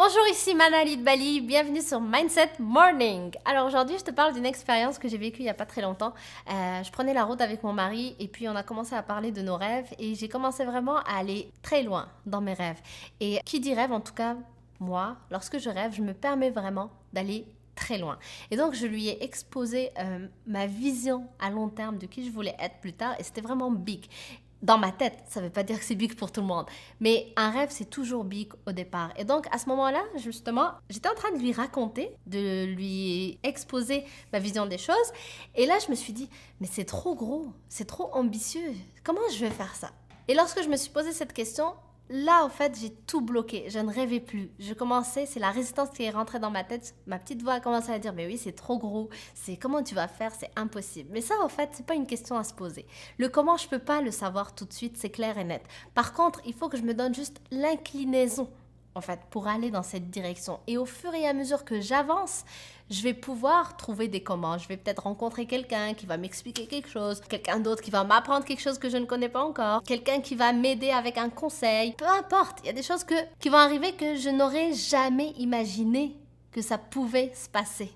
Bonjour, ici Manali de Bali, bienvenue sur Mindset Morning. Alors aujourd'hui, je te parle d'une expérience que j'ai vécue il n'y a pas très longtemps. Je prenais la route avec mon mari et puis on a commencé à parler de nos rêves et j'ai commencé vraiment à aller très loin dans mes rêves. Et qui dit rêve, en tout cas moi, lorsque je rêve, je me permets vraiment d'aller très loin. Et donc, je lui ai exposé ma vision à long terme de qui je voulais être plus tard et c'était vraiment big. Dans ma tête, ça ne veut pas dire que c'est big pour tout le monde, mais un rêve, c'est toujours big au départ. Et donc, à ce moment-là, justement, j'étais en train de lui raconter, de lui exposer ma vision des choses. Et là, je me suis dit, mais c'est trop gros, c'est trop ambitieux. Comment je vais faire ça? Et lorsque je me suis posé cette question, là, en fait, j'ai tout bloqué. Je ne rêvais plus. Je commençais, c'est la résistance qui est rentrée dans ma tête. Ma petite voix a commencé à dire, mais oui, c'est trop gros. C'est comment tu vas faire? C'est impossible. Mais ça, en fait, c'est pas une question à se poser. Le comment, je peux pas le savoir tout de suite, c'est clair et net. Par contre, il faut que je me donne juste l'inclinaison, en fait, pour aller dans cette direction. Et au fur et à mesure que j'avance, je vais pouvoir trouver des comment. Je vais peut-être rencontrer quelqu'un qui va m'expliquer quelque chose, quelqu'un d'autre qui va m'apprendre quelque chose que je ne connais pas encore, quelqu'un qui va m'aider avec un conseil. Peu importe, il y a des choses qui vont arriver que je n'aurais jamais imaginé que ça pouvait se passer.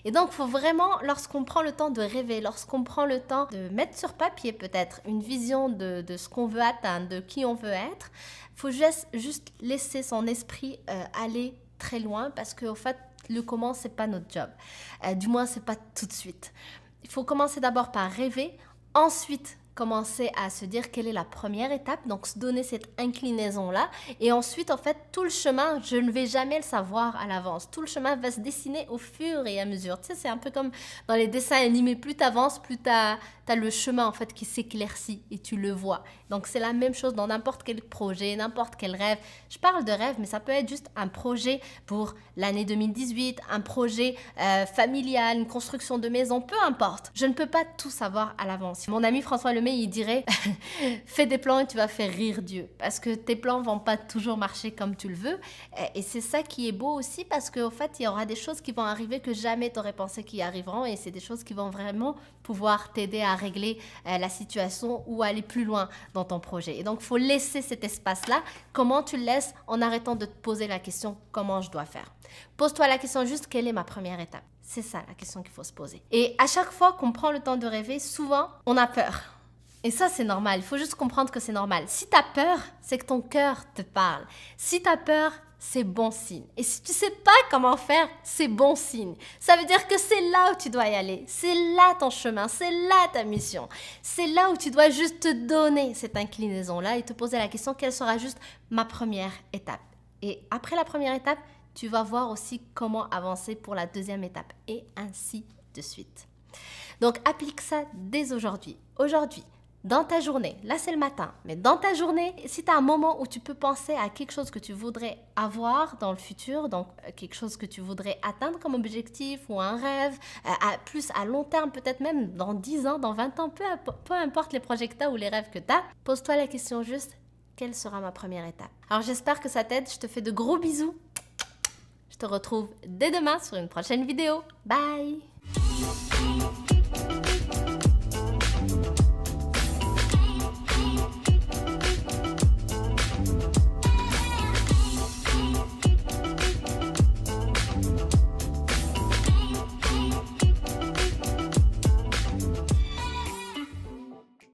Et donc, il faut vraiment, lorsqu'on prend le temps de rêver, lorsqu'on prend le temps de mettre sur papier peut-être une vision de ce qu'on veut atteindre, de qui on veut être, il faut juste laisser son esprit aller très loin parce qu'au fait, le comment, c'est pas notre job. Du moins, c'est pas tout de suite. Il faut commencer d'abord par rêver, ensuite commencer à se dire quelle est la première étape, donc se donner cette inclinaison-là. Et ensuite, en fait, tout le chemin, je ne vais jamais le savoir à l'avance. Tout le chemin va se dessiner au fur et à mesure. Tu sais, c'est un peu comme dans les dessins animés. Plus tu avances, plus tu as le chemin, en fait, qui s'éclaircit et tu le vois. Donc, c'est la même chose dans n'importe quel projet, n'importe quel rêve. Je parle de rêve, mais ça peut être juste un projet pour l'année 2018, un projet familial, une construction de maison, peu importe. Je ne peux pas tout savoir à l'avance. Mon ami François Lemay, il dirait fais des plans et tu vas faire rire Dieu parce que tes plans vont pas toujours marcher comme tu le veux et c'est ça qui est beau aussi parce qu'au fait il y aura des choses qui vont arriver que jamais tu aurais pensé qu'ils arriveront et c'est des choses qui vont vraiment pouvoir t'aider à régler la situation ou aller plus loin dans ton projet. Et donc il faut laisser cet espace-là. Comment tu le laisses en arrêtant de te poser la question comment je dois faire? Pose-toi la question juste quelle est ma première étape? C'est ça la question qu'il faut se poser. Et à chaque fois qu'on prend le temps de rêver, souvent on a peur. Et ça, c'est normal. Il faut juste comprendre que c'est normal. Si tu as peur, c'est que ton cœur te parle. Si tu as peur, c'est bon signe. Et si tu sais pas comment faire, c'est bon signe. Ça veut dire que c'est là où tu dois y aller. C'est là ton chemin. C'est là ta mission. C'est là où tu dois juste te donner cette inclinaison-là et te poser la question, quelle sera juste ma première étape? Et après la première étape, tu vas voir aussi comment avancer pour la deuxième étape. Et ainsi de suite. Donc, applique ça dès aujourd'hui. Aujourd'hui. Dans ta journée, là c'est le matin, mais dans ta journée, si tu as un moment où tu peux penser à quelque chose que tu voudrais avoir dans le futur, donc quelque chose que tu voudrais atteindre comme objectif ou un rêve, plus à long terme, peut-être même dans 10 ans, dans 20 ans, peu importe les projets que tu as ou les rêves que tu as, pose-toi la question juste, quelle sera ma première étape? Alors j'espère que ça t'aide, je te fais de gros bisous. Je te retrouve dès demain sur une prochaine vidéo. Bye!